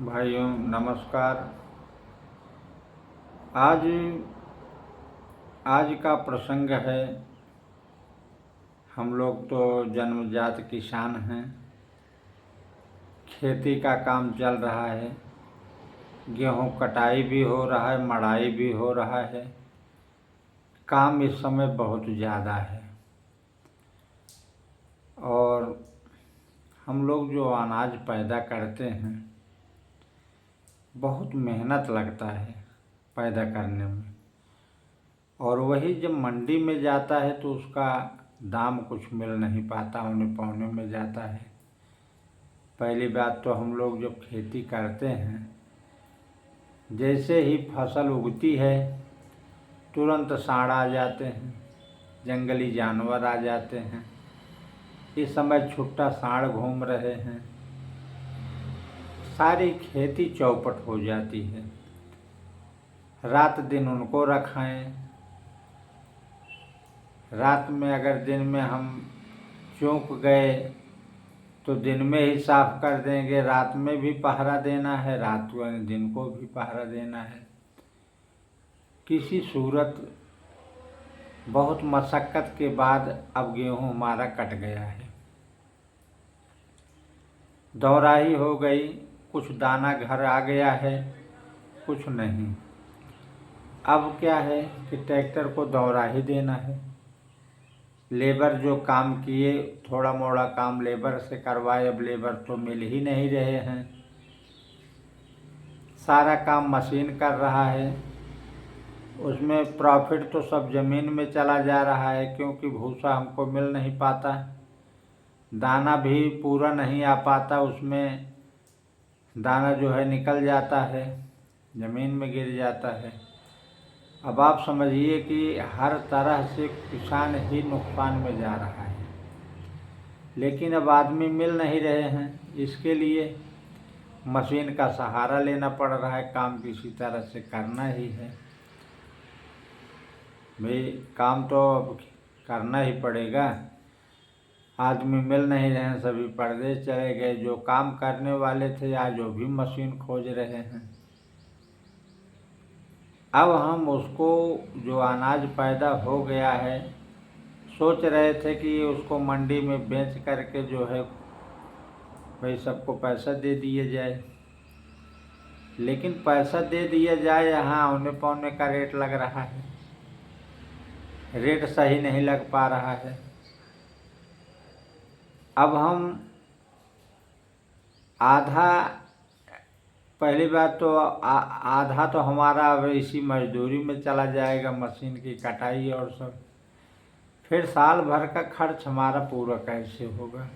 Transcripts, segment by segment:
भाइयों नमस्कार। आज आज का प्रसंग है, हम लोग तो जन्मजात किसान हैं। खेती का काम चल रहा है, गेहूं कटाई भी हो रहा है, मड़ाई भी हो रहा है। काम इस समय बहुत ज़्यादा है और हम लोग जो अनाज पैदा करते हैं बहुत मेहनत लगता है पैदा करने में, और वही जब मंडी में जाता है तो उसका दाम कुछ मिल नहीं पाता, औने पौने में जाता है। पहली बात तो हम लोग जब खेती करते हैं, जैसे ही फसल उगती है तुरंत सांड आ जाते हैं, जंगली जानवर आ जाते हैं। इस समय छुट्टा सांड घूम रहे हैं, सारी खेती चौपट हो जाती है। रात दिन उनको रखाएं, रात में अगर दिन में हम चूक गए तो दिन में ही साफ कर देंगे, रात में भी पहरा देना है, रात दिन को भी पहरा देना है। किसी सूरत बहुत मशक्क़त के बाद अब गेहूँ हमारा कट गया है, दौराही हो गई, कुछ दाना घर आ गया है, कुछ नहीं। अब क्या है कि ट्रैक्टर को दौराही देना है। लेबर जो काम किए, थोड़ा मोड़ा काम लेबर से करवाए, अब लेबर तो मिल ही नहीं रहे हैं। सारा काम मशीन कर रहा है, उसमें प्रॉफिट तो सब ज़मीन में चला जा रहा है, क्योंकि भूसा हमको मिल नहीं पाता, दाना भी पूरा नहीं आ पाता, उसमें दाना जो है निकल जाता है, ज़मीन में गिर जाता है। अब आप समझिए कि हर तरह से किसान ही नुकसान में जा रहा है, लेकिन अब आदमी मिल नहीं रहे हैं। इसके लिए मशीन का सहारा लेना पड़ रहा है, काम किसी तरह से करना ही है। भाई काम तो अब करना ही पड़ेगा, आदमी मिल नहीं रहे हैं, सभी परदेश चले गए। जो काम करने वाले थे आज वो भी मशीन खोज रहे हैं। अब हम उसको जो अनाज पैदा हो गया है, सोच रहे थे कि उसको मंडी में बेच करके जो है भाई सबको पैसा दे दिया जाए, लेकिन पैसा दे दिया जाए, यहाँ औने पौने का रेट लग रहा है, रेट सही नहीं लग पा रहा है। अब हम आधा, पहली बात तो आधा तो हमारा अब इसी मजदूरी में चला जाएगा, मशीन की कटाई और सब। फिर साल भर का खर्च हमारा पूरा कैसे होगा।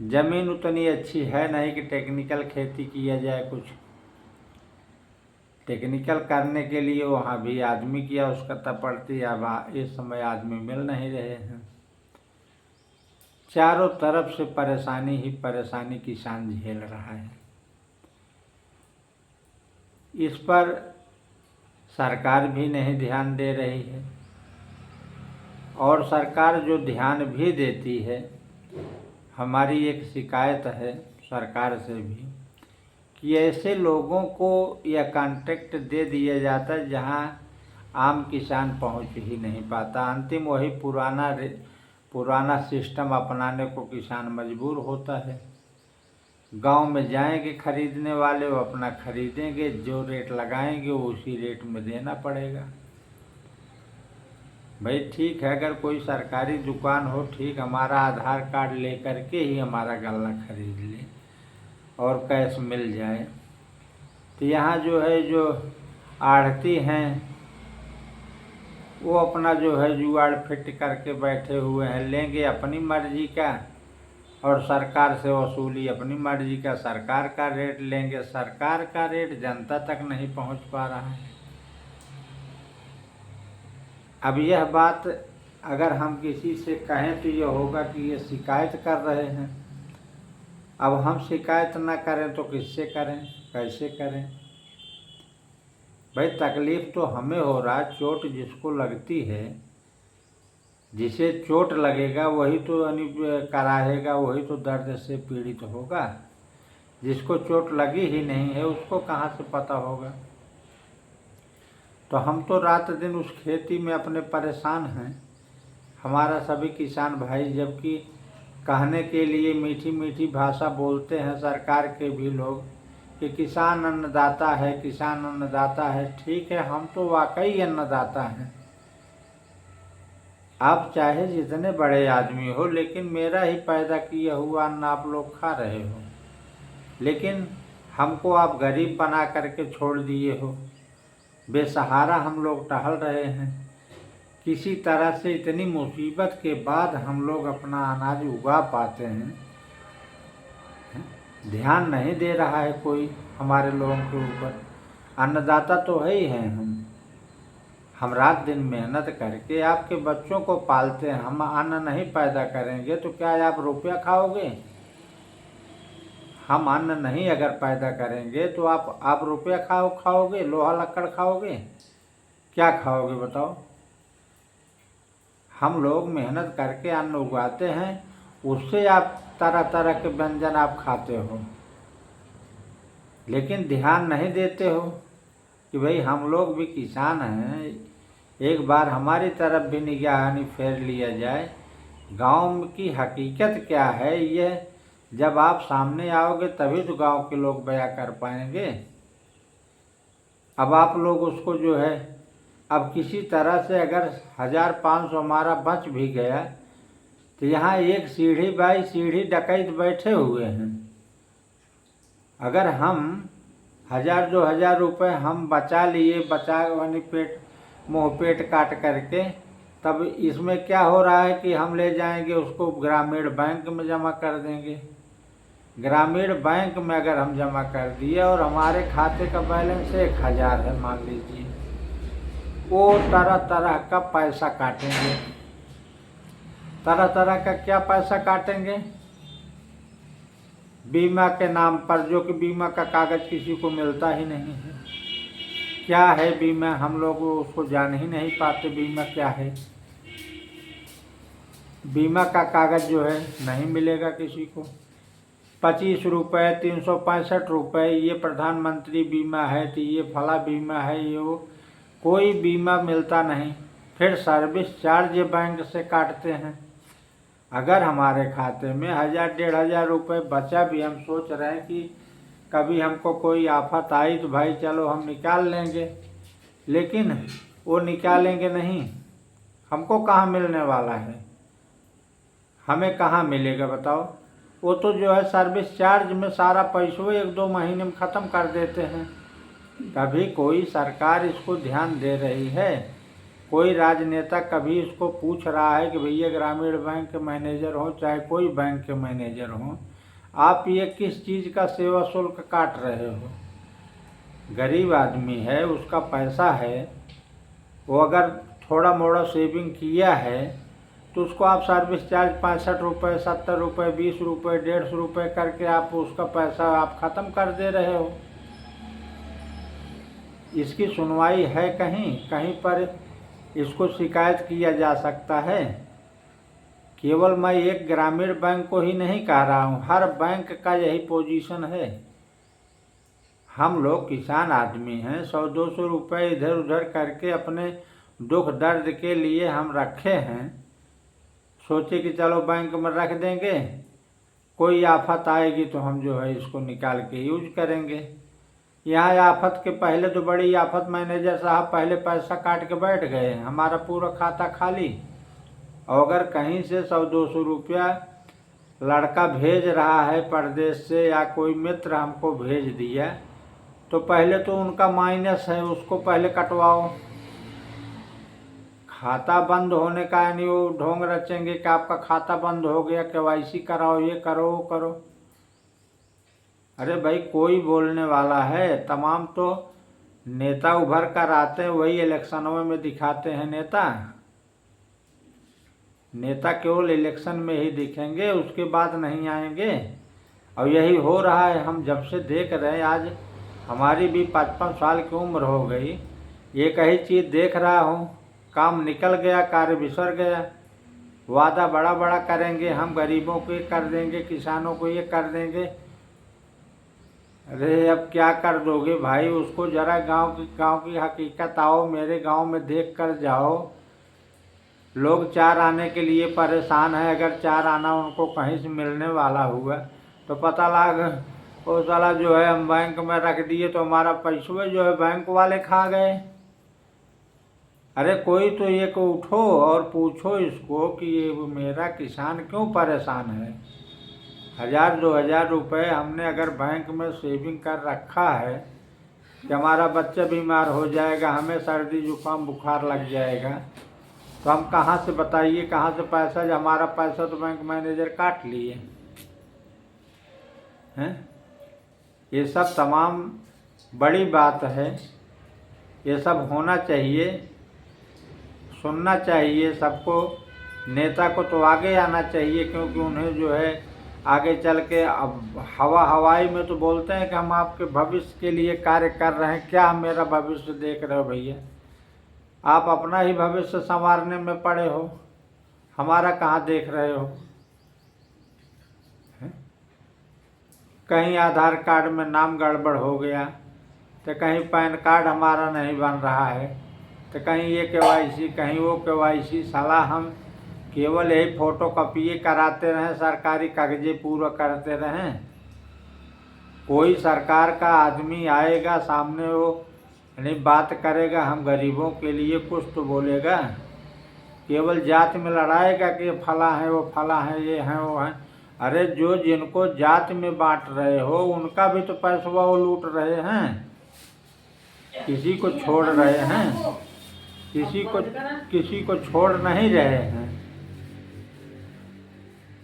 ज़मीन उतनी अच्छी है नहीं कि टेक्निकल खेती किया जाए। कुछ टेक्निकल करने के लिए वहाँ भी आदमी की आवश्यकता पड़ती है, अब इस समय आदमी मिल नहीं रहे हैं। चारों तरफ से परेशानी ही परेशानी किसान झेल रहा है। इस पर सरकार भी नहीं ध्यान दे रही है, और सरकार जो ध्यान भी देती है, हमारी एक शिकायत है सरकार से भी कि ऐसे लोगों को यह कॉन्ट्रैक्ट दे दिया जाता है जहां आम किसान पहुंच ही नहीं पाता। अंतिम वही पुराना सिस्टम अपनाने को किसान मजबूर होता है। गांव में जाएंगे खरीदने वाले, वो अपना खरीदेंगे, जो रेट लगाएंगे वो उसी रेट में देना पड़ेगा। भाई ठीक है, अगर कोई सरकारी दुकान हो, ठीक, हमारा आधार कार्ड लेकर के ही हमारा गल्ला खरीद ले और कैश मिल जाए। तो यहाँ जो है जो आढ़ती हैं वो अपना जो है जुगाड़ फिट करके बैठे हुए हैं, लेंगे अपनी मर्जी का और सरकार से वसूली अपनी मर्जी का, सरकार का रेट लेंगे। सरकार का रेट जनता तक नहीं पहुंच पा रहा है। अब यह बात अगर हम किसी से कहें तो यह होगा कि ये शिकायत कर रहे हैं। अब हम शिकायत ना करें तो किससे करें, कैसे करें। भाई तकलीफ़ तो हमें हो रहा है, चोट जिसको लगती है, जिसे चोट लगेगा वही तो कराहेगा, वही तो दर्द से पीड़ित होगा। जिसको चोट लगी ही नहीं है उसको कहाँ से पता होगा। तो हम तो रात दिन उस खेती में अपने परेशान हैं, हमारा सभी किसान भाई, जबकि कहने के लिए मीठी मीठी भाषा बोलते हैं सरकार के भी लोग कि किसान अन्नदाता है, किसान अन्नदाता है। ठीक है, हम तो वाकई अन्नदाता हैं। आप चाहे जितने बड़े आदमी हो, लेकिन मेरा ही पैदा किया हुआ अन्न आप लोग खा रहे हो। लेकिन हमको आप गरीब बना करके छोड़ दिए हो, बेसहारा हम लोग टहल रहे हैं। किसी तरह से इतनी मुसीबत के बाद हम लोग अपना अनाज उगा पाते हैं, ध्यान नहीं दे रहा है कोई हमारे लोगों के ऊपर। अन्नदाता तो है ही हैं हम रात दिन मेहनत करके आपके बच्चों को पालते हैं। हम अन्न नहीं पैदा करेंगे तो क्या आप रुपया खाओगे? हम अन्न नहीं अगर पैदा करेंगे तो आप रुपया खाओगे, लोहा लक्कड़ खाओगे, क्या खाओगे बताओ? हम लोग मेहनत करके अन्न उगाते हैं, उससे आप तरह तरह के व्यंजन आप खाते हो, लेकिन ध्यान नहीं देते हो कि भाई हम लोग भी किसान हैं। एक बार हमारी तरफ भी निगाहानी फेर लिया जाए। गांव की हकीकत क्या है, यह जब आप सामने आओगे तभी तो गांव के लोग बयां कर पाएंगे। अब आप लोग उसको जो है, अब किसी तरह से अगर 1500 हमारा बच भी गया तो यहाँ एक सीढ़ी बाई सीढ़ी डकैत बैठे हुए हैं। अगर हम 1000-2000 रुपये हम बचा लिए, यानी मुँह पेट काट करके, तब इसमें क्या हो रहा है कि हम ले जाएंगे उसको ग्रामीण बैंक में जमा कर देंगे। ग्रामीण बैंक में अगर हम जमा कर दिए और हमारे खाते का बैलेंस 1000 है मान लीजिए, वो तरह तरह का पैसा काटेंगे। तरह तरह का क्या पैसा काटेंगे? बीमा के नाम पर, जो कि बीमा का कागज किसी को मिलता ही नहीं है। क्या है बीमा, हम लोग उसको जान ही नहीं पाते बीमा क्या है। बीमा का कागज जो है नहीं मिलेगा किसी को। 25 रुपये, 365 रुपये, ये प्रधानमंत्री बीमा है तो ये फला बीमा है, ये वो, कोई बीमा मिलता नहीं। फिर सर्विस चार्ज बैंक से काटते हैं। अगर हमारे खाते में 1000-1500 रुपये बचा भी, हम सोच रहे हैं कि कभी हमको कोई आफत आई तो भाई चलो हम निकाल लेंगे, लेकिन वो निकालेंगे नहीं। हमको कहाँ मिलने वाला है, हमें कहाँ मिलेगा बताओ? वो तो जो है सर्विस चार्ज में सारा पैसों 1-2 महीने में ख़त्म कर देते हैं। कभी कोई सरकार इसको ध्यान दे रही है? कोई राजनेता कभी इसको पूछ रहा है कि भैया ग्रामीण बैंक के मैनेजर हो चाहे कोई बैंक के मैनेजर हो, आप ये किस चीज़ का सेवा शुल्क काट रहे हो? गरीब आदमी है, उसका पैसा है, वो अगर थोड़ा मोड़ा सेविंग किया है तो उसको आप सर्विस चार्ज 65 रुपये, 70 रुपये, 20 रुपये, 150 रुपये करके आप उसका पैसा आप ख़त्म कर दे रहे हो। इसकी सुनवाई है कहीं? कहीं पर इसको शिकायत किया जा सकता है? केवल मैं एक ग्रामीण बैंक को ही नहीं कह रहा हूँ, हर बैंक का यही पोजीशन है। हम लोग किसान आदमी हैं, 100-200 रुपये इधर उधर करके अपने दुख दर्द के लिए हम रखे हैं। सोचे कि चलो बैंक में रख देंगे, कोई आफत आएगी तो हम जो है इसको निकाल के यूज करेंगे। यहाँ आफत के पहले तो बड़ी आफत, मैनेजर साहब पहले पैसा काट के बैठ गए, हमारा पूरा खाता खाली। और अगर कहीं से 100-200 रुपया लड़का भेज रहा है परदेश से या कोई मित्र हमको भेज दिया, तो पहले तो उनका माइनस है, उसको पहले कटवाओ। खाता बंद होने का यानी वो ढोंग रचेंगे कि आपका खाता बंद हो गया, KYC कराओ, ये करो वो करो। अरे भाई कोई बोलने वाला है? तमाम तो नेता उभर कर आते हैं, वही इलेक्शनों में दिखाते हैं नेता। नेता केवल इलेक्शन में ही दिखेंगे, उसके बाद नहीं आएंगे। और यही हो रहा है, हम जब से देख रहे हैं, आज हमारी भी 55 साल की उम्र हो गई, एक ही चीज़ देख रहा हूँ, काम निकल गया, कार्य बिसर गया। वादा बड़ा बड़ा करेंगे, हम गरीबों को ये कर देंगे, किसानों को ये कर देंगे, अरे अब क्या कर दोगे भाई, उसको जरा गांव की हकीकत आओ, मेरे गांव में देख कर जाओ। लोग चार आने के लिए परेशान है। अगर चार आना उनको कहीं से मिलने वाला हुआ तो पता लगा वो साला जो है हम बैंक में रख दिए तो हमारा पैसा जो है बैंक वाले खा गए। अरे कोई तो ये को उठो और पूछो इसको कि ये मेरा किसान क्यों परेशान है। 1000-2000 रुपये हमने अगर बैंक में सेविंग कर रखा है कि हमारा बच्चा बीमार हो जाएगा, हमें सर्दी जुकाम बुखार लग जाएगा, तो हम कहाँ से बताइए कहाँ से पैसा, जो हमारा पैसा तो बैंक मैनेजर काट लिए हैं। ये सब तमाम बड़ी बात है, ये सब होना चाहिए, सुनना चाहिए सबको। नेता को तो आगे आना चाहिए, क्योंकि उन्हें जो है आगे चल के अब हवाई में तो बोलते हैं कि हम आपके भविष्य के लिए कार्य कर रहे हैं। क्या हम मेरा भविष्य देख रहे हो भैया? आप अपना ही भविष्य संवारने में पड़े हो, हमारा कहाँ देख रहे हो? कहीं आधार कार्ड में नाम गड़बड़ हो गया, तो कहीं पैन कार्ड हमारा नहीं बन रहा है, तो कहीं ये KYC कहीं वो KYC। साला हम केवल यही फोटो कॉपी कराते रहें, सरकारी कागजे पूरा करते रहें। कोई सरकार का आदमी आएगा सामने, वो नहीं बात करेगा हम गरीबों के लिए कुछ तो बोलेगा? केवल जात में लड़ाएगा कि फला है वो फला है, ये है वो है। अरे जो जिनको जात में बांट रहे हो उनका भी तो पैसा वो लूट रहे हैं, किसी को छोड़ रहे हैं, किसी को छोड़ नहीं रहे हैं।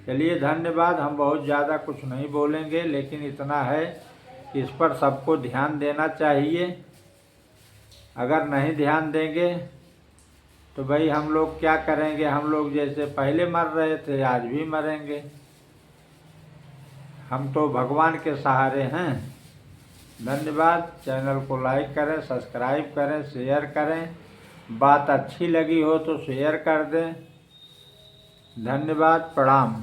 चलिए धन्यवाद। हम बहुत ज़्यादा कुछ नहीं बोलेंगे, लेकिन इतना है कि इस पर सबको ध्यान देना चाहिए। अगर नहीं ध्यान देंगे तो भाई हम लोग क्या करेंगे? हम लोग जैसे पहले मर रहे थे आज भी मरेंगे। हम तो भगवान के सहारे हैं। धन्यवाद। चैनल को लाइक करें, सब्सक्राइब करें, शेयर करें। बात अच्छी लगी हो तो शेयर कर दें। धन्यवाद। प्रणाम।